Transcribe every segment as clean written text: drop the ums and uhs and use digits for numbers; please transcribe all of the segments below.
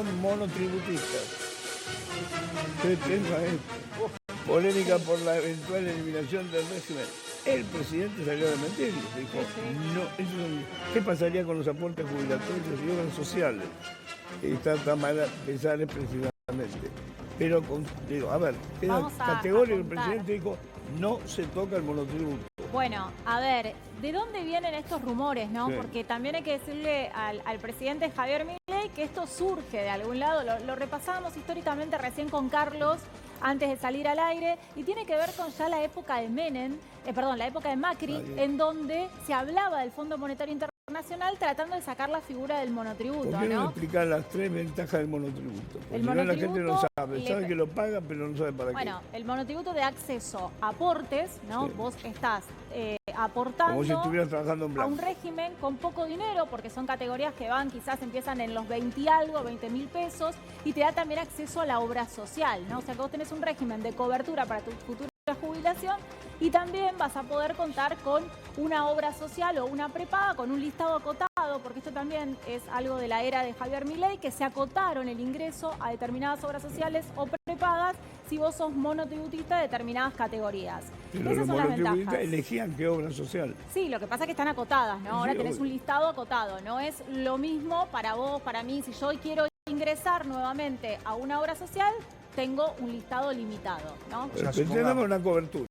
monotributistas. Polémica por la eventual eliminación del régimen. El presidente salió a mentir. Dijo, ¿qué pasaría con los aportes jubilatorios y obras sociales? Está tan mal pensar precisamente. Pero, digo, a ver, queda categórico. El presidente dijo, no se toca el monotributo. Bueno, a ver, ¿de dónde vienen estos rumores, no? Sí. Porque también hay que decirle al presidente Javier Milei que esto surge de algún lado. Lo repasábamos históricamente recién con Carlos, antes de salir al aire, y tiene que ver con ya la época de la época de Macri, en donde se hablaba del Fondo Monetario Internacional tratando de sacar la figura del monotributo, ¿por qué no ¿no? explicar las tres ventajas del monotributo? Porque la gente no sabe que lo paga, pero no sabe para qué. Bueno, el monotributo de acceso a aportes, ¿no? Sí. Vos estás aportando como si estuvieras trabajando en blanco, a un régimen con poco dinero, porque son categorías que quizás empiezan en los 20 y algo, 20.000 pesos, y te da también acceso a la obra social, ¿no? O sea que vos tenés un régimen de cobertura para tu futura jubilación y también vas a poder contar con una obra social o una prepaga con un listado acotado, porque esto también es algo de la era de Javier Milei, que se acotaron el ingreso a determinadas obras sociales o prepagas si vos sos monotributista de determinadas categorías. Pero esas los son las ventajas. Elegían qué obra social. Sí, lo que pasa es que están acotadas, ¿no? Ahora tenés un listado acotado, no es lo mismo para vos, para mí. Si yo quiero ingresar nuevamente a una obra social, tengo un listado limitado, ¿no? Pero te damos una cobertura.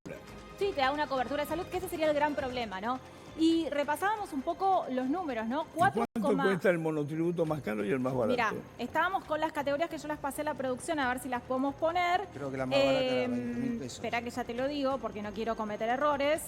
Sí, te da una cobertura de salud, que ese sería el gran problema, ¿no? Y repasábamos un poco los números, ¿no? ¿Cuánto cuesta el monotributo más caro y el más barato? Mirá, estábamos con las categorías que yo las pasé a la producción, a ver si las podemos poner. Creo que la más barata era 20.000 pesos. Espera que ya te lo digo, porque no quiero cometer errores.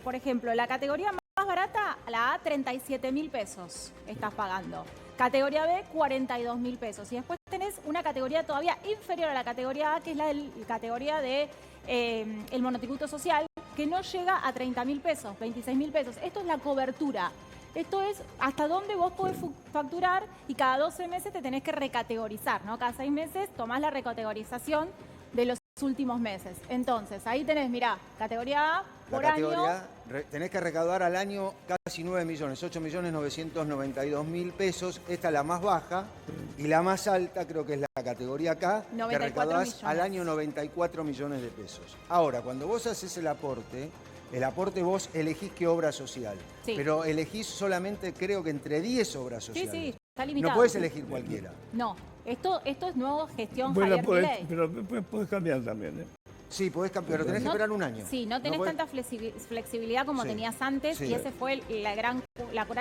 Por ejemplo, la categoría más barata, la A, 37.000 pesos estás pagando. Categoría B, 42.000 pesos. Y después tenés una categoría todavía inferior a la categoría A, que es la categoría de el monotributo social, que no llega a 30.000 pesos, 26.000 pesos. Esto es la cobertura. Esto es hasta dónde vos podés facturar, y cada 12 meses te tenés que recategorizar, ¿no? Cada 6 meses tomás la recategorización de los últimos meses. Entonces, ahí tenés, mirá, categoría A por año. Tenés que recaudar al año casi 9 millones, 8.992.000 pesos. Esta es la más baja, y la más alta creo que es la categoría K, que recaudás al año 94 millones de pesos. Ahora, cuando vos haces el aporte vos elegís qué obra social, pero elegís solamente creo que entre 10 obras sociales. Sí, está limitado. No podés elegir cualquiera. No, esto es nueva gestión Javier Milei. Pero podés cambiar también, ¿eh? Sí, podés cambiar, pero tenés que esperar un año. Sí, no tenés tanta flexibilidad como tenías antes, y ese fue la gran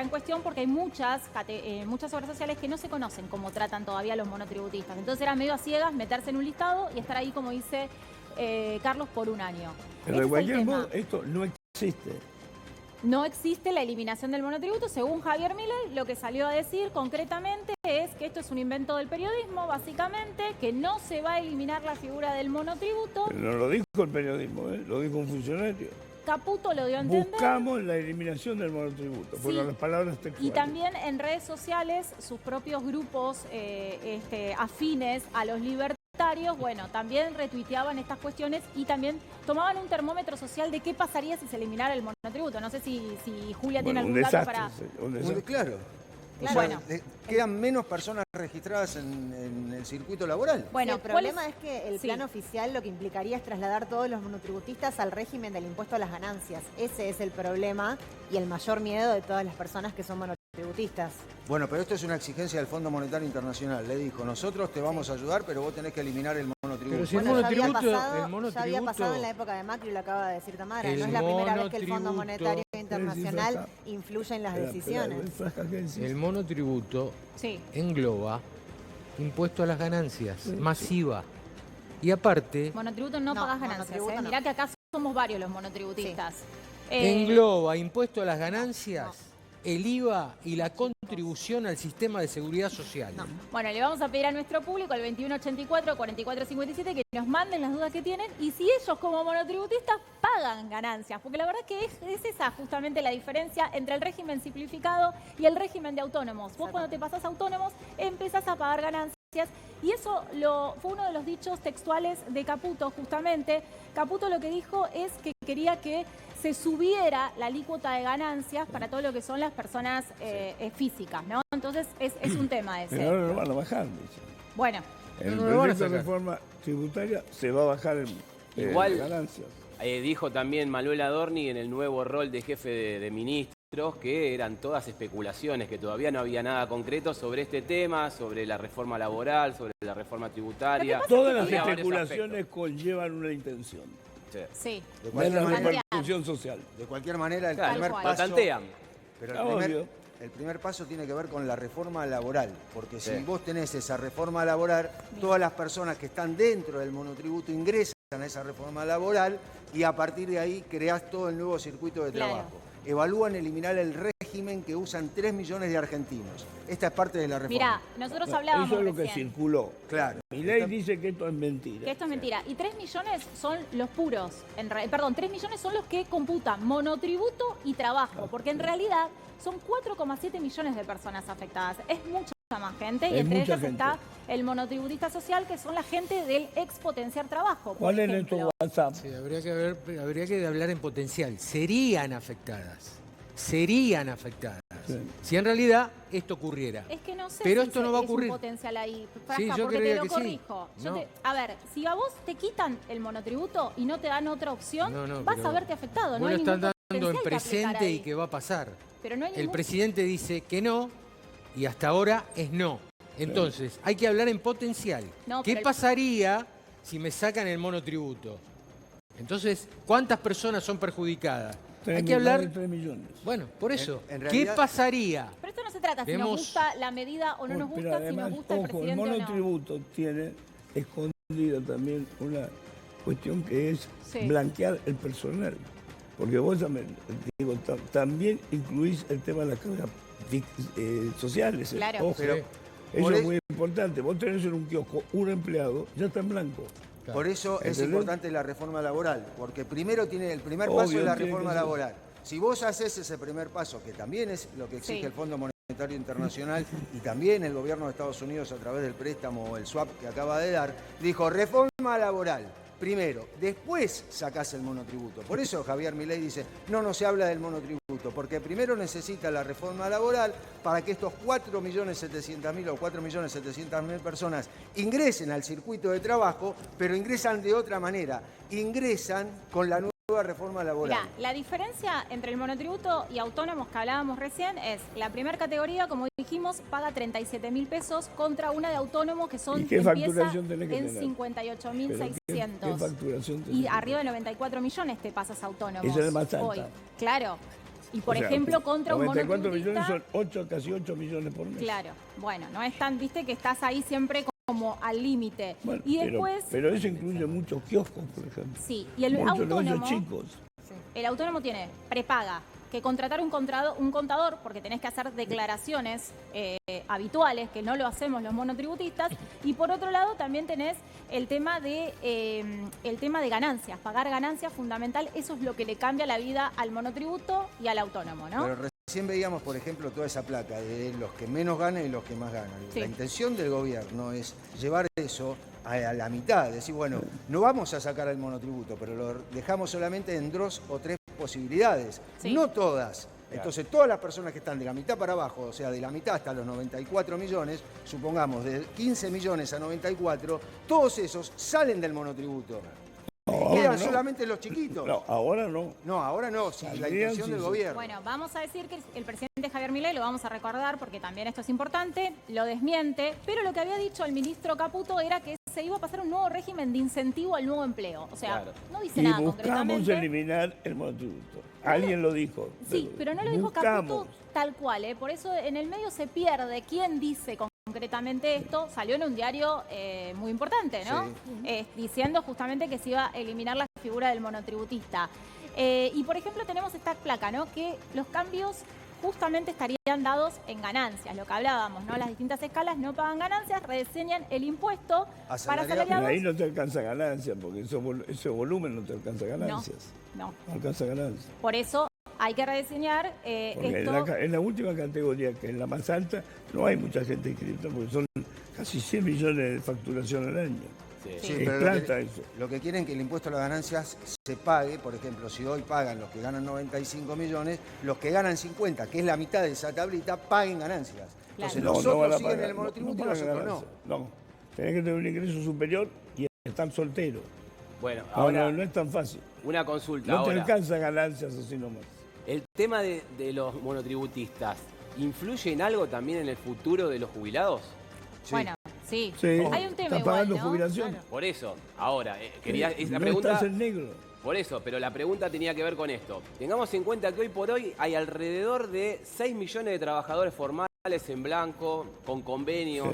cuestión, porque hay muchas obras sociales que no se conocen cómo tratan todavía los monotributistas. Entonces era medio a ciegas meterse en un listado y estar ahí, como dice Carlos, por un año. Pero de cualquier modo, esto no existe. No existe la eliminación del monotributo. Según Javier Milei, lo que salió a decir concretamente es que esto es un invento del periodismo, básicamente, que no se va a eliminar la figura del monotributo. Pero no lo dijo el periodismo, lo dijo un funcionario. Caputo lo dio a entender. Buscamos la eliminación del monotributo, fueron las palabras textuales. Y también en redes sociales, sus propios grupos afines a los libertarios, bueno, también retuiteaban estas cuestiones y también tomaban un termómetro social de qué pasaría si se eliminara el monotributo. No sé si Julia tiene algún dato para... Claro. Bueno, quedan menos personas registradas en el circuito laboral. Bueno, el problema es que el plan oficial lo que implicaría es trasladar todos los monotributistas al régimen del impuesto a las ganancias. Ese es el problema y el mayor miedo de todas las personas que son monotributistas. Bueno, pero esto es una exigencia del Fondo Monetario Internacional. Le dijo, nosotros te vamos a ayudar, pero vos tenés que eliminar el monotributo. Pero si ya había pasado en la época de Macri, lo acaba de decir Tamara. No es la primera vez que el Fondo Monetario Internacional influye en las decisiones. El monotributo engloba impuesto a las ganancias, masiva. Y aparte... Monotributo no pagás ganancias. Mirá que acá somos varios los monotributistas. Engloba impuesto a las ganancias, el IVA y la contribución al sistema de seguridad social. Bueno, le vamos a pedir a nuestro público, al 2184-4457, que nos manden las dudas que tienen y si ellos como monotributistas pagan ganancias. Porque la verdad que es esa justamente la diferencia entre el régimen simplificado y el régimen de autónomos. Vos cuando te pasás a autónomos empezás a pagar ganancias. Y eso fue uno de los dichos textuales de Caputo, justamente. Caputo lo que dijo es que quería que se subiera la alícuota de ganancias para todo lo que son las personas físicas, ¿no? Entonces es un tema ese. Pero ahora lo van a bajar, dice. Bueno. En el No lo van a proyecto de sacar. reforma tributaria se va a bajar Igual, ganancias. Dijo también Manuel Adorni en el nuevo rol de jefe de ministros que eran todas especulaciones, que todavía no había nada concreto sobre este tema, sobre la reforma laboral, sobre la reforma tributaria. Todas las Había varios especulaciones conllevan una intención. aspectos. Sí. De Ver cualquier la manera, repercusión social. de cualquier manera, el Claro, primer cual. lo paso... tantean. Pero Obvio. el primer paso tiene que ver con la reforma laboral, porque Sí. si vos tenés esa reforma laboral, todas las personas que están dentro del monotributo ingresan a esa reforma laboral y a partir de ahí creás todo el nuevo circuito de Claro. trabajo. Evalúan eliminar el régimen que usan 3 millones de argentinos. Esta es parte de la reforma. Mira, nosotros hablábamos Eso es lo que recién circuló. Claro. Milei dice que esto es mentira. que esto es mentira. Y 3 millones son los puros. Perdón, 3 millones son los que computan monotributo y trabajo. Porque en realidad son 4,7 millones de personas afectadas. Es mucha más gente. Y Es entre mucha ellas gente. está el monotributista social, que son la gente del expotenciar trabajo. por ¿Cuál es ejemplo. tu WhatsApp? Sí, habría que hablar en potencial. Serían afectadas. Serían afectadas. Sí. Si en realidad esto ocurriera. Es que no sé Pero si esto no va a es ocurrir. un potencial ahí, Frasca, Sí, yo porque te creería lo que sí. corrijo. No. A ver, si a vos te quitan el monotributo y no te dan otra opción, No, vas pero a verte afectado. Vos No lo hay están ningún dando en potencial que aplicar presente y ahí. que va a pasar. Pero no hay El ningún... presidente dice que no y hasta ahora es no. Entonces, hay que hablar en potencial. No, ¿Qué pero el- pasaría si me sacan el monotributo? Entonces, ¿cuántas personas son perjudicadas? Hay que hablar... 3 millones. Bueno, por eso, En ¿qué realidad- pasaría? Pero esto no se trata si nos Vemos- gusta la medida o no nos Pero gusta, si además, nos gusta el ojo, el presidente o no. monotributo tiene escondida también una cuestión que es Sí. blanquear el personal. Porque vos también, digo, también incluís el tema de las cargas sociales. Claro. Ojo, Pero- eso por es e- muy importante. Vos tenés en un kiosco un empleado, ya está en blanco. Por eso es ¿Entendés? importante la reforma laboral, porque primero tiene el primer Obvio, paso es la tiene reforma que ser. laboral. Si vos haces ese primer paso, que también es lo que exige Sí. el Fondo Monetario Internacional y también el gobierno de Estados Unidos a través del préstamo o el swap que acaba de dar, dijo reforma laboral. Primero, después sacás el monotributo. Por eso Javier Milei dice, no se habla del monotributo, porque primero necesita la reforma laboral para que estos 4.700.000 o 4.700.000 personas ingresen al circuito de trabajo, pero ingresan de otra manera. Ingresan con la nueva reforma laboral. Mirá, la diferencia entre el monotributo y autónomos que hablábamos recién es la primera categoría, como dijimos, paga 37.000 pesos contra una de autónomos que son ¿Y qué empieza facturación tenés que en tener? 58.600. ¿Qué facturación tenés Y que arriba de 94 millones te pasas autónomos. Esa es la más alta. Hoy. Claro. Y por O sea, ejemplo, contra un 94 monotributista... millones son 8, casi 8 millones por mes. Claro. Bueno, no es tan, viste, que estás ahí siempre como al límite. Bueno, Y después... pero eso incluye muchos kioscos, por ejemplo. Sí, y el Muchos autónomo... negocios chicos. El autónomo tiene prepaga, que contratar un contador, porque tenés que hacer declaraciones habituales, que no lo hacemos los monotributistas, y por otro lado también tenés el tema de ganancias, pagar ganancias fundamental, eso es lo que le cambia la vida al monotributo y al autónomo, ¿no? Pero recién veíamos, por ejemplo, toda esa placa de los que menos ganan y los que más ganan. Sí. La intención del gobierno es llevar eso a la mitad, decir, bueno, no vamos a sacar el monotributo, pero lo dejamos solamente en 2 o 3 posibilidades, Sí. no todas. Entonces, todas las personas que están de la mitad para abajo, o sea, de la mitad hasta los 94 millones, supongamos de 15 millones a 94, todos esos salen del monotributo. No, Quedan ahora no. solamente los chiquitos. No, ahora no. No, ahora no, sí, la Saldrían intención si del se- gobierno. Bueno, vamos a decir que el presidente Javier Milei, lo vamos a recordar porque también esto es importante, lo desmiente, pero lo que había dicho el ministro Caputo era que se iba a pasar un nuevo régimen de incentivo al nuevo empleo. O sea, Claro. no dice Y nada buscamos concretamente. eliminar el monotributo. Alguien lo dijo. Sí, pero no lo dijo buscamos. Caputo tal cual, ¿eh? Por eso en el medio se pierde quién dice concretamente esto. Salió en un diario muy importante, ¿no? Diciendo justamente que se iba a eliminar la figura del monotributista. Y por ejemplo tenemos esta placa, ¿no? Que los cambios justamente estarían dados en ganancias, lo que hablábamos, ¿no? Las distintas escalas no pagan ganancias, rediseñan el impuesto para Asalariados. Pero asalariados. ahí no te alcanza ganancias, porque ese volumen no te alcanza ganancias. No, No alcanza ganancias. por eso hay que rediseñar Porque esto. en la última categoría, que es la más alta, no hay mucha gente inscrita, porque son casi 100 millones de facturación al año. Sí, Es pero plata eso. lo que quieren es que el impuesto a las ganancias se pague, por ejemplo, si hoy pagan los que ganan 95 millones, los que ganan 50, que es la mitad de esa tablita, paguen ganancias. Entonces Claro. los van a otros siguen pagar, en el monotributo y pagan los otros no. ganancias. No. Tenés que tener un ingreso superior y estar soltero. Bueno, Ahora ahora no es tan fácil. una consulta. No te Ahora, alcanza ganancias así nomás. el tema de los monotributistas, ¿influye en algo también en el futuro de los jubilados? Sí. Bueno, sí. Sí, Hay un tema estás igual, pagando ¿no? jubilación. Claro. Por eso, ahora, quería, la No pregunta... estás en negro. Por eso, pero la pregunta tenía que ver con esto. Tengamos en cuenta que hoy por hoy hay alrededor de 6 millones de trabajadores formales en blanco, con convenios,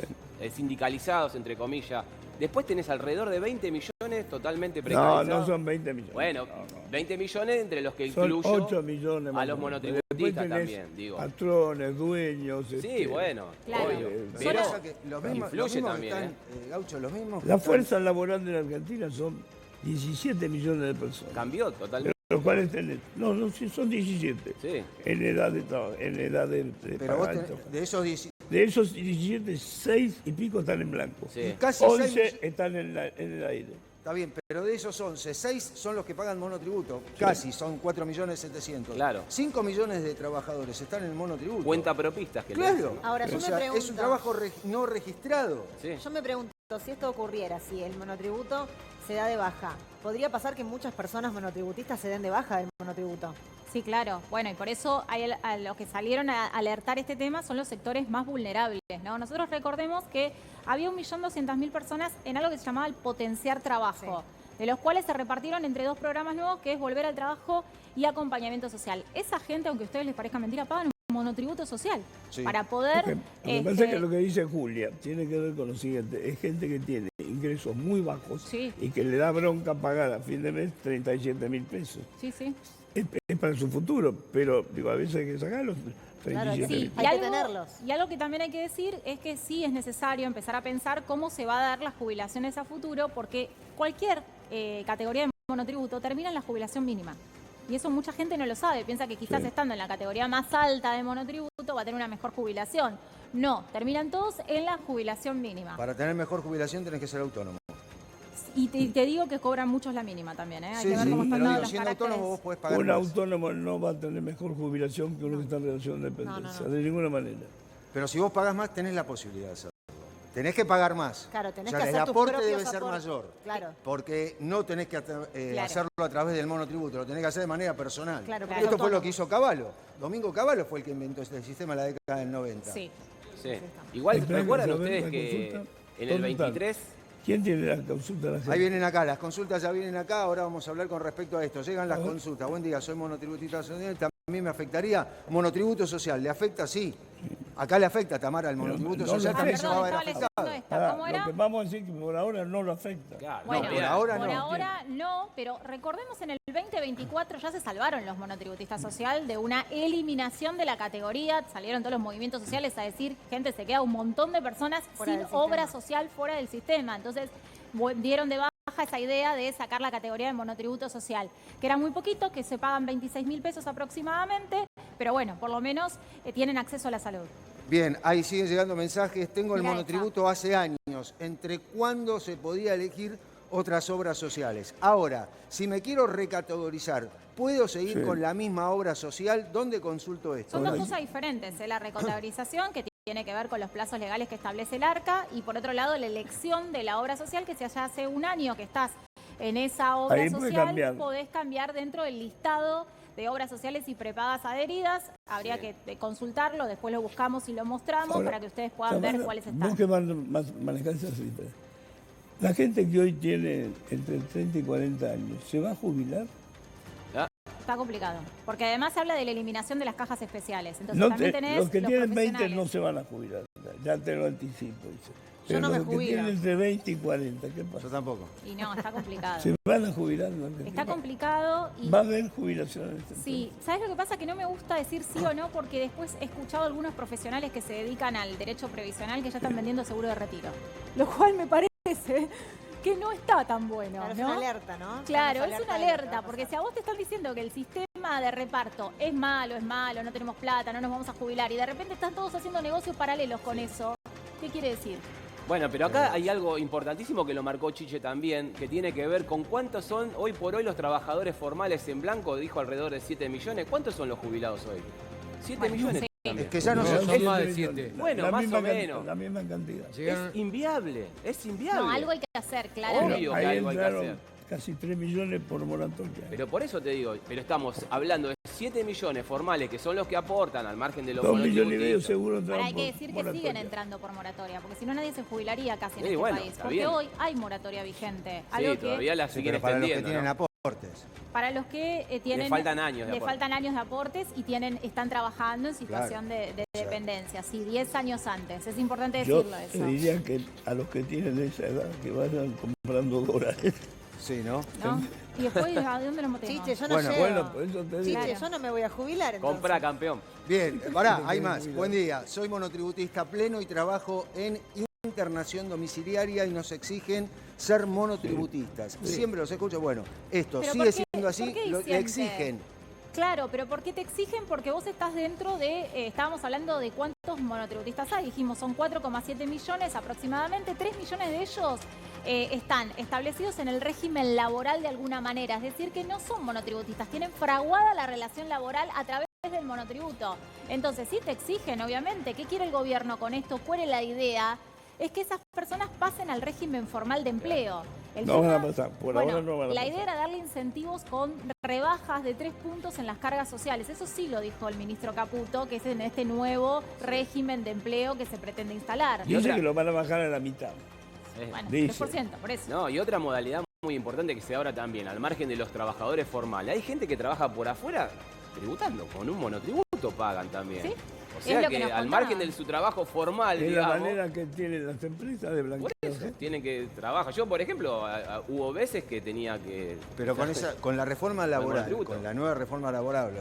sindicalizados, entre comillas. Después tenés alrededor de 20 millones totalmente No, precarizados. no son 20 millones. Bueno, No, no. 20 millones entre los que Son incluyo 8 millones más a los o menos. monotributistas Después tenés también, digo. patrones, dueños. Sí, bueno, Claro. obvio. Pero Pero Pasa que los mismos, influye los mismos también, que están, Gaucho, los mismos que La están- fuerza laboral de la Argentina son 17 millones de personas. cambió totalmente. Los cuales tenés, no, sí, son 17. Sí. En edad de trabajo, en edad de Pero vos pagar. tenés- de esos 10, De esos 17, 6 y pico están en blanco. Sí. casi 11 6, están en el aire. está bien, pero de esos 11, 6 son los que pagan monotributo. Casi, son 4.700.000. Claro. 5 millones de trabajadores están en el monotributo. Cuenta propistas que le Claro. dicen. Ahora, yo O me sea, pregunto... es un trabajo no registrado. Sí. Yo me pregunto, si esto ocurriera, si el monotributo se da de baja, ¿podría pasar que muchas personas monotributistas se den de baja del monotributo? Sí, claro. Bueno, y por eso a los que salieron a alertar este tema son los sectores más vulnerables, ¿no? Nosotros recordemos que había 1.200.000 personas en algo que se llamaba el potenciar trabajo, de los cuales se repartieron entre 2 programas nuevos, que es Volver al Trabajo y Acompañamiento Social. Esa gente, aunque a ustedes les parezca mentira, pagan un monotributo social Sí. para poder... Lo que pasa es que lo que dice Julia tiene que ver con lo siguiente. Es gente que tiene ingresos muy bajos Sí. y que le da bronca pagar a fin de mes 37.000 pesos. Sí, sí. Es para su futuro, pero digo, a veces hay que sacar los 37.000 Sí, pesos. Hay que tenerlos. Y algo que también hay que decir es que sí es necesario empezar a pensar cómo se va a dar las jubilaciones a futuro, porque cualquier categoría de monotributo termina en la jubilación mínima. Y eso mucha gente no lo sabe, piensa que quizás Sí. estando en la categoría más alta de monotributo va a tener una mejor jubilación. No, terminan todos en la jubilación mínima. Para tener mejor jubilación tenés que ser autónomo. Y te digo que cobran muchos la mínima también, ¿eh? Hay Sí, que ver sí, cómo están pero dados digo, los siendo caracteres. autónomo vos podés pagar Un más. autónomo no va a tener mejor jubilación que uno que está en relación de dependencia, de ninguna manera. Pero si vos pagás más, tenés la posibilidad de hacerlo. Tenés que pagar más. Claro, tenés O sea, que el hacer tus aporte propios debe ser aportes. mayor. Claro. Porque no tenés que hacerlo a través del monotributo, lo tenés que hacer de manera personal. Claro, porque Esto es fue lo autónomo. que hizo Cavallo. Domingo Cavallo fue el que inventó este sistema en la década del 90. Sí. Sí. Igual, Espera que ¿recuerdan se vea ustedes la que consulta. en el ¿Dónde están? 23... ¿Quién tiene la consulta de la gente? Ahí vienen acá, las consultas ya vienen acá, ahora vamos a hablar con respecto a esto. Llegan las consultas. Buen día, soy monotributista social, también me afectaría. Monotributo social, ¿le afecta? Sí. Acá le afecta, Tamara, el monotributo no social le también Ah, se perdón, va a ver estaba afectado. leyendo esta. Pará, ¿Cómo lo era? que vamos a decir que por ahora no lo afecta. Claro, Bueno, no, por mirá, ahora por no. ahora no, pero recordemos en el 2024 ya se salvaron los monotributistas social de una eliminación de la categoría. Salieron todos los movimientos sociales a decir, gente, se queda un montón de personas Fuera sin del sistema. obra social fuera del sistema. Entonces dieron de baja esa idea de sacar la categoría de monotributo social, que era muy poquito, que se pagan 26.000 pesos aproximadamente, pero bueno, por lo menos tienen acceso a la salud. Bien, ahí siguen llegando mensajes. Tengo el Mirá monotributo hace años. ¿Entre cuándo se podía elegir otras obras sociales? Ahora, si me quiero recategorizar, ¿puedo seguir Sí. con la misma obra social? ¿Dónde consulto esto? Son dos cosas diferentes, la recategorización, que tiene que ver con los plazos legales que establece el ARCA, y por otro lado la elección de la obra social, que si ya hace un año que estás en esa obra Ahí puede social, cambiar. podés cambiar dentro del listado de obras sociales y prepagas adheridas. Habría que consultarlo, después lo buscamos y lo mostramos Ahora, para que ustedes puedan ver Tamara, cuáles Vos están. que manejás esa cifra. La gente que hoy tiene entre 30 y 40 años, ¿se va a jubilar? Está complicado, porque además se habla de la eliminación de las cajas especiales. Entonces No también te- tenés los que tienen 20 profesionales. no se van a jubilar, ya te lo anticipo. Dice. Pero no me los que jubilo. tienen entre 20 y 40, ¿qué Yo pasa? tampoco. Y no, está complicado. ¿Se van a jubilar? en la Está Argentina? complicado y... ¿Va a haber jubilación en este Sí, ¿sabes lo que pasa? Que no me gusta decir sí o no, porque después he escuchado a algunos profesionales que se dedican al derecho previsional que ya están vendiendo seguro de retiro. Lo cual me parece que no está tan bueno, Claro, es ¿no? una alerta, ¿no? Claro, Estamos es una alerta de lo que va alerta, a porque pasar. si a vos te están diciendo que el sistema de reparto es malo, no tenemos plata, no nos vamos a jubilar, y de repente están todos haciendo negocios paralelos con eso, ¿qué quiere decir? Bueno, pero acá hay algo importantísimo que lo marcó Chiche también, que tiene que ver con cuántos son hoy por hoy los trabajadores formales en blanco, dijo alrededor de 7 millones. ¿Cuántos son los jubilados hoy? 7 Bueno, millones. sí. Es que ya no, No, se... son más de 7. Bueno, más o menos. La misma cantidad. Llegaron- Es inviable, es inviable. No, algo hay que hacer, claro. Obvio que Ahí algo hay que entraron hacer. casi 3 millones por moratoria. Pero por eso te digo, pero estamos hablando de 7 millones formales que son los que aportan al margen de los 2 millones y medio monotributistas. seguro Ahora entraron hay que por decir que moratoria. siguen entrando por moratoria, porque si no nadie se jubilaría casi en Sí, este bueno, país. está Porque bien. hoy hay moratoria vigente. Sí, Algo que todavía la Sí, siguen pero para los que extendiendo, tienen ¿no? aportes. para los que tienen... Le faltan años de le aporte. faltan años de aportes y están trabajando en situación de dependencia. Sí, 10 años antes. Es importante Yo decirlo eso. diría que a los que tienen esa edad que vayan comprando dólares. Sí, ¿no? ¿No? Y después, ¿a dónde nos metemos? Chiche, yo no Bueno, llego. Bueno, por eso te digo. Chiche, Claro. yo no me voy a jubilar entonces. Compra, campeón. Bien, pará, hay más. Buen día. Soy monotributista pleno y trabajo en internación domiciliaria y nos exigen ser monotributistas. Siempre los escucho. Bueno, esto Pero sigue ¿por qué? siendo así, ¿Por qué le diciente? exigen. Claro, pero ¿por qué te exigen? Porque vos estás dentro de, estábamos hablando de cuántos monotributistas hay, dijimos son 4,7 millones aproximadamente, 3 millones de ellos están establecidos en el régimen laboral de alguna manera, es decir, que no son monotributistas, tienen fraguada la relación laboral a través del monotributo. Entonces, sí te exigen, obviamente, ¿qué quiere el gobierno con esto? ¿Cuál es la idea? Es que esas personas pasen al régimen formal de empleo. El No van a tema- pasar, por bueno, ahora no van a la pasar. idea era darle incentivos con rebajas de 3 puntos en las cargas sociales. Eso sí lo dijo el ministro Caputo, que es en este nuevo régimen de empleo que se pretende instalar. Dice otra- que lo van a bajar a la mitad. Bueno, dice. 3%, por eso. No, y otra modalidad muy importante que se abra también, al margen de los trabajadores formales. Hay gente que trabaja por afuera tributando, con un monotributo pagan también. Sí, O es sea lo que, que nos al contaban. margen de su trabajo formal, Es la digamos, manera que tienen las empresas de por blanquear. eso, tienen que trabajar. Yo, por ejemplo, hubo veces que tenía que... Pero con la reforma laboral, monotributo. con la nueva reforma laboral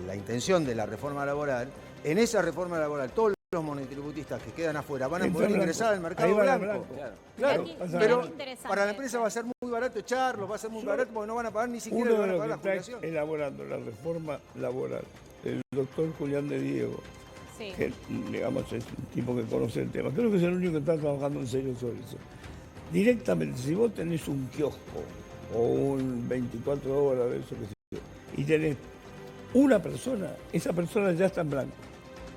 la intención de la reforma laboral, en esa reforma laboral todos los monotributistas que quedan afuera van a Entra poder blanco. ingresar al mercado Ahí van a blanco. blanco. Claro. Claro, Y aquí- pasa pero es interesante. para la empresa va a ser muy barato echarlos, va a ser muy barato porque no van a pagar ni siquiera Uno le van de a pagar la los que jubilación. está elaborando la reforma laboral, el doctor Julián de Diego, Sí. que digamos es un tipo que conoce el tema, creo que es el único que está trabajando en serio sobre eso. Directamente, si vos tenés un kiosco o un 24 horas de eso que sé yo, y tenés una persona, esa persona ya está en blanco.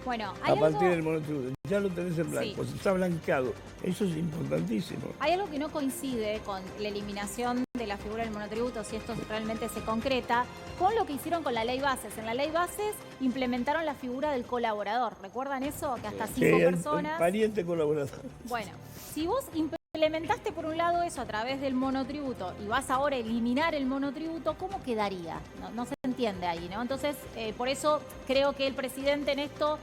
Bueno, A hay partir algo, del monotributo, ya lo tenés en blanco, está blanqueado. Eso es importantísimo. hay algo que no coincide con la eliminación de la figura del monotributo, si esto realmente se concreta, con lo que hicieron con la ley bases. En la ley bases implementaron la figura del colaborador. ¿Recuerdan eso? Que hasta 5 el personas... pariente colaborador. Bueno, si vos implementaste por un lado eso a través del monotributo y vas ahora a eliminar el monotributo, ¿cómo quedaría? No se entiende ahí, ¿no? Entonces, por eso creo que el presidente en esto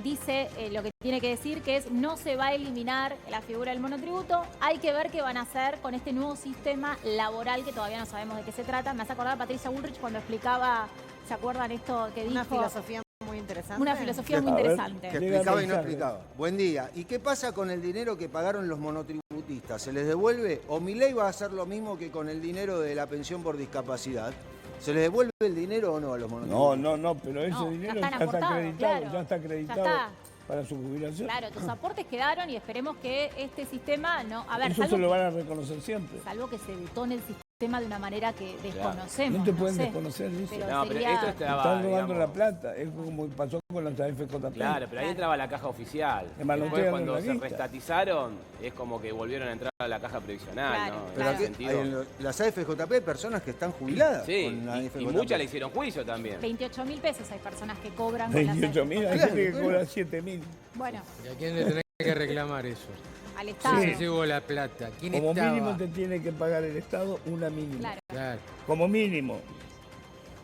dice lo que tiene que decir, que es no se va a eliminar la figura del monotributo, hay que ver qué van a hacer con este nuevo sistema laboral que todavía no sabemos de qué se trata. Me hace acordar a Patricia Bullrich cuando explicaba, ¿se acuerdan esto que dijo? Una filosofía muy interesante. Una filosofía muy A ver, interesante. Que Llega explicaba y no mensaje. explicaba. Buen día. ¿Y qué pasa con el dinero que pagaron los monotributistas? ¿Se les devuelve? ¿O Milei va a hacer lo mismo que con el dinero de la pensión por discapacidad? ¿Se les devuelve el dinero o no a los monotributistas? No, pero ese No, ya dinero están ya está aportados, acreditado, claro. ya está acreditado Ya está. para su jubilación. Claro, tus aportes quedaron y esperemos que este sistema no... A ver, Eso se salvo, lo van a reconocer siempre. salvo que se detone el sistema de una manera que desconocemos. No te pueden sé. desconocer eso. Pero No, pero sería- esto Te estaba, están robando digamos, la plata. Es como pasó con las AFJP. Claro, pero ahí entraba la caja oficial. Le manotean Después, cuando la se guita. restatizaron, es como que volvieron a entrar a la caja previsional, Claro, ¿no? Pero claro. aquí, sentido. hay en las AFJP hay personas que están jubiladas Sí, con la y AFJP. muchas le hicieron juicio también. 28.000 pesos hay personas que cobran con las 28.000, hay Claro, gente que claro. cobra 7.000. Bueno, ¿Y a quién le tenés que reclamar eso? al Estado. ¿Quién se llevó la plata? ¿Quién Como estaba? mínimo te tiene que pagar el Estado una mínima. Claro, Claro. Como mínimo,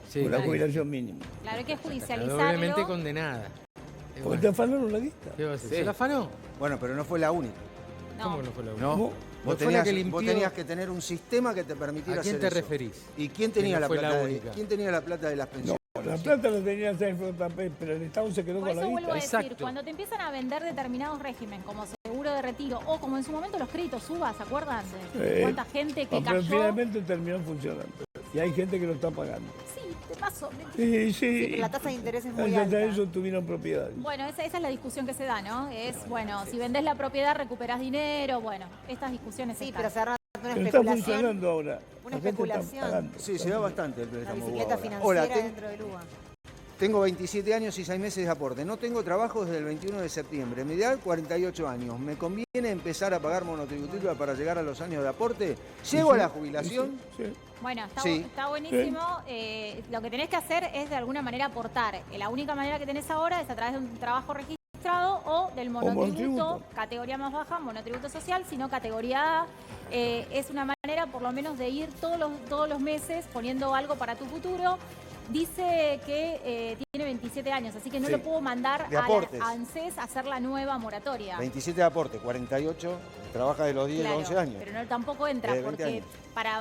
Sí, una claro. jubilación mínima. claro, hay que Está judicializarlo. doblemente condenada. Porque te afanaron la guita. ¿Qué va a hacer? Sí. ¿Se la afanó? Bueno, pero no fue la única. No. ¿Cómo no fue la única? ¿No? ¿Cómo? Vos fue la tenías, que limpió? vos tenías que tener un sistema que te permitiera ¿A quién hacer te eso. referís? ¿Y quién Que tenía, no la fue la plata única. ¿Quién tenía la plata de las pensiones? La plata la tenía la AFJP, pero el Estado se quedó Por con la eso vuelvo a guita. decir, Exacto. cuando te empiezan a vender determinados regímenes como seguro de retiro o como en su momento los créditos UBA, ¿se acuerdan? De cuánta gente que Pero cayó. finalmente terminó funcionando. Y hay gente que lo está pagando. Sí, te paso. Sí, Sí, pero la tasa de interés es muy Gracias alta. a eso tuvieron propiedades. Bueno, esa es la discusión que se da, ¿no? Es, bueno, si vendés la propiedad recuperás dinero, bueno, estas discusiones Sí, están. pero se agarra una Pero está especulación. funcionando ahora. Una La gente está especulación. pagando. Sí, se da bastante el Una préstamo. bicicleta ahora. financiera Hola, dentro del UBA. Tengo 27 años y 6 meses de aporte. No tengo trabajo desde el 21 de septiembre. Mi edad, 48 años. ¿Me conviene empezar a pagar monotributiva para llegar a los años de aporte? ¿Llego a la jubilación? Sí. Bueno, Sí. está buenísimo. Lo que tenés que hacer es de alguna manera aportar. La única manera que tenés ahora es a través de un trabajo registrado o del monotributo, monotributo. categoría más baja, monotributo social, sino categoría A. Es una manera por lo menos de ir todos los meses poniendo algo para tu futuro. Dice que tiene 27 años, así que no Sí. lo puedo mandar De a aportes. ANSES a hacer la nueva moratoria. 27 de aporte, 48, trabaja de los 10 a Claro, los 11 años. pero no, tampoco entra, De 20 porque años.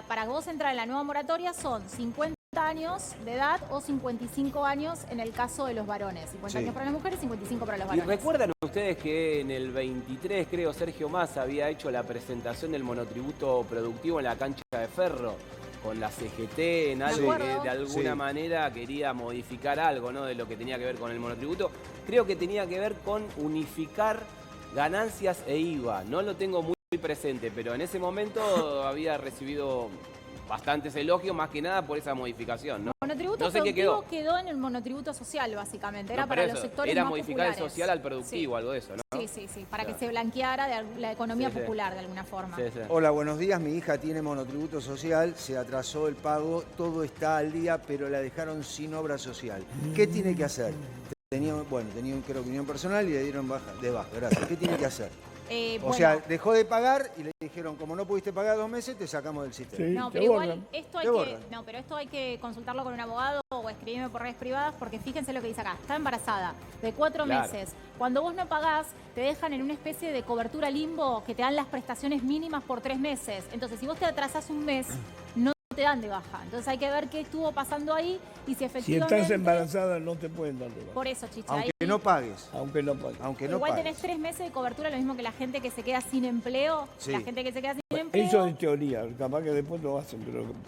para vos entrar en la nueva moratoria son 50 años de edad o 55 años en el caso de los varones. 50 Sí. años para las mujeres, 55 para los ¿Y varones. recuerdan ustedes que en el 23, creo, Sergio Massa había hecho la presentación del monotributo productivo en la cancha de Ferro? Con la CGT, en algo que acuerdo. de alguna Sí. manera quería modificar algo, ¿no? De lo que tenía que ver con el monotributo. Creo que tenía que ver con unificar ganancias e IVA. No lo tengo muy presente, pero en ese momento había recibido bastantes elogios, más que nada por esa modificación, ¿no? Monotributo No sé qué productivo quedó. quedó en el monotributo social, básicamente. Era No, para pero los eso, sectores era más modificar el populares. social al productivo, Sí. algo de eso, ¿no? Sí, para que Claro. se blanqueara la economía Sí, sí. popular de alguna forma. Sí, sí. Hola, buenos días. Mi hija tiene monotributo social, se atrasó el pago, todo está al día, pero la dejaron sin obra social. ¿Qué tiene que hacer? Tenía creo que unión personal y le dieron de baja. Gracias. ¿Qué tiene que hacer? O Bueno, sea, dejó de pagar y le dijeron, como no pudiste pagar 2 meses, te sacamos del sistema. Sí, no, te pero igual borran. esto Te borran. pero esto hay que consultarlo con un abogado o escribirme por redes privadas, porque fíjense lo que dice acá. Está embarazada de 4 Claro. meses. Cuando vos no pagás, te dejan en una especie de cobertura limbo que te dan las prestaciones mínimas por 3 meses. Entonces, si vos te atrasás un mes, no te dan de baja. Entonces hay que ver qué estuvo pasando ahí y si Si efectivamente... estás embarazada no te pueden dar de baja, Por eso, Chicha, Aunque ahí- no pagues. aunque no pagues. Aunque no igual pagues. tenés 3 meses de cobertura, lo mismo que la gente que se queda sin empleo. Sí. La gente que se queda sin empleo... Eso es teoría, capaz que después lo hacen,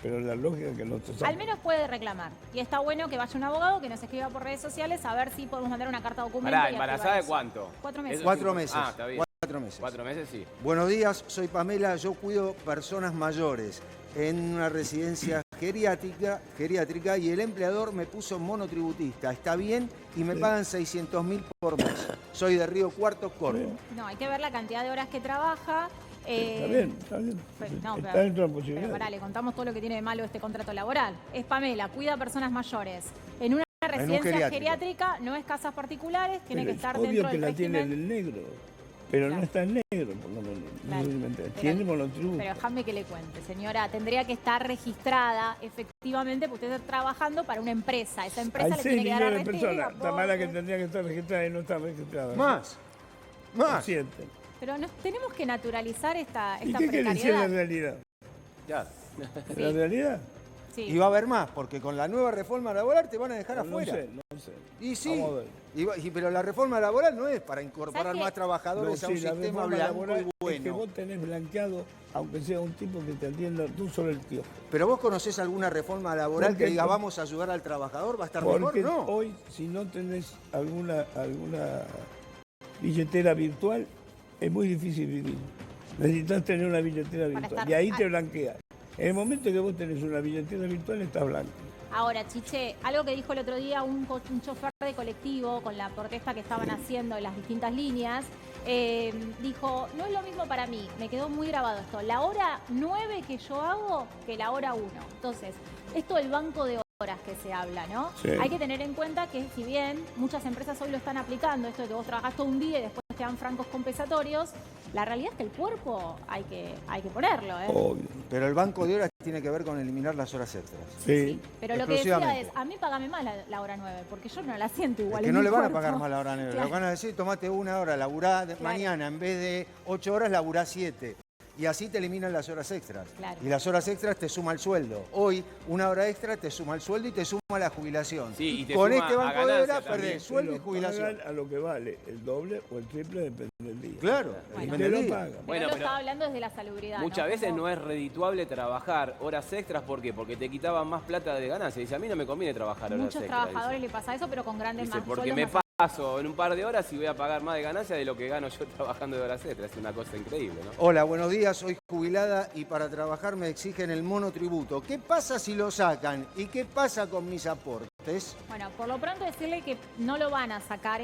pero la lógica es que no te Al sacan. menos puede reclamar. Y está bueno que vaya un abogado que nos escriba por redes sociales a ver si podemos mandar una carta documento. Pará, y ¿embarazada de activar eso. cuánto? 4 meses. Eso 4 sí, meses. Ah, está bien. 4 meses. 4 meses, sí. Buenos días, soy Pamela, yo cuido personas mayores en una residencia geriátrica y el empleador me puso monotributista. Está bien y me pagan 600.000 por mes. Soy de Río Cuarto, Córdoba. No, hay que ver la cantidad de horas que trabaja. Está bien, está bien. No, Está pero- dentro de la Pero posibilidad. pará, le contamos todo lo que tiene de malo este contrato laboral. Es Pamela, cuida a personas mayores. En una residencia geriátrico. geriátrica, no es casas particulares, tiene que Pero es estar obvio dentro que del la tiene régimen. en el negro, pero Claro. no está en negro, por lo menos. Claro. Tiene monotributo. Pero déjame que le cuente, señora, tendría que estar registrada efectivamente porque usted está trabajando para una empresa. Esa empresa Hay le 6 tiene que dar millones de arrastre, personas. Está mala que aporte. tendría que estar registrada y no está registrada. Más. Lo Más. sienten. Pero nos tenemos que naturalizar esta ¿Y qué quiere decir la precariedad. realidad? Claro. ¿La realidad? Sí. Y va a haber más, porque con la nueva reforma laboral te van a dejar No afuera. sé, no sé. Y sí, Vamos a ver. pero la reforma laboral no es para incorporar ¿Sabes qué? más trabajadores No, a un sí, la sistema reforma blanco laboral y es que bueno. vos tenés blanqueado, aunque sea un tipo que te atienda tú sobre el kiosco. Pero vos conocés alguna reforma laboral Porque- que diga vamos a ayudar al trabajador, va a estar mejor, Porque ¿no? hoy, si no tenés alguna billetera virtual, es muy difícil vivir. Necesitas tener una billetera virtual estar- y ahí te blanqueas. En el momento que vos tenés una billetera virtual, estás blanco. Ahora, Chiche, algo que dijo el otro día un chofer de colectivo con la protesta que estaban haciendo en las distintas líneas, dijo, no es lo mismo para mí, me quedó muy grabado esto, la hora 9 que yo hago que la hora 1. Entonces, esto del banco de horas que se habla, ¿no? Sí. Hay que tener en cuenta que si bien muchas empresas hoy lo están aplicando, esto de que vos trabajás todo un día y después te dan francos compensatorios, la realidad es que el cuerpo hay que ponerlo, ¿eh? Obvio. Pero el banco de horas tiene que ver con eliminar las horas extras. Sí. Pero lo que decía exclusivamente. es, a mí págame más la hora 9, porque yo no la siento Es igual. que en no mi le van a cuerpo. pagar más la hora negra. Claro. Le van a decir, tomate 1 hora, laburá Claro. mañana, en vez de 8 horas, laburá 7. Y así te eliminan las horas extras. Claro. Y las horas extras te suma el sueldo. Hoy, 1 hora extra te suma el sueldo y te suma la jubilación. Sí, y te Con suma este a banco de ganancia horas también. perdés sueldo y Pero jubilación. pagan a lo que vale, el doble o el triple depende del día. Claro, Bueno. Y depende te del lo día. pagan. Pero Bueno, él lo pero estaba hablando desde la salubridad. Muchas veces Como- no es redituable trabajar horas extras, ¿por qué? Porque te quitaban más plata de ganancia. Dice, a mí no me conviene trabajar horas Muchos extras. trabajadores le pasa eso, pero con grandes Dice, más porque sueldos me más paso en un par de horas y voy a pagar más de ganancia de lo que gano yo trabajando de horas extras. Es una cosa increíble, ¿no? Hola, buenos días, soy jubilada y para trabajar me exigen el monotributo. ¿Qué pasa si lo sacan? ¿Y qué pasa con mis aportes? costes. Bueno, por lo pronto decirle que no lo van a sacar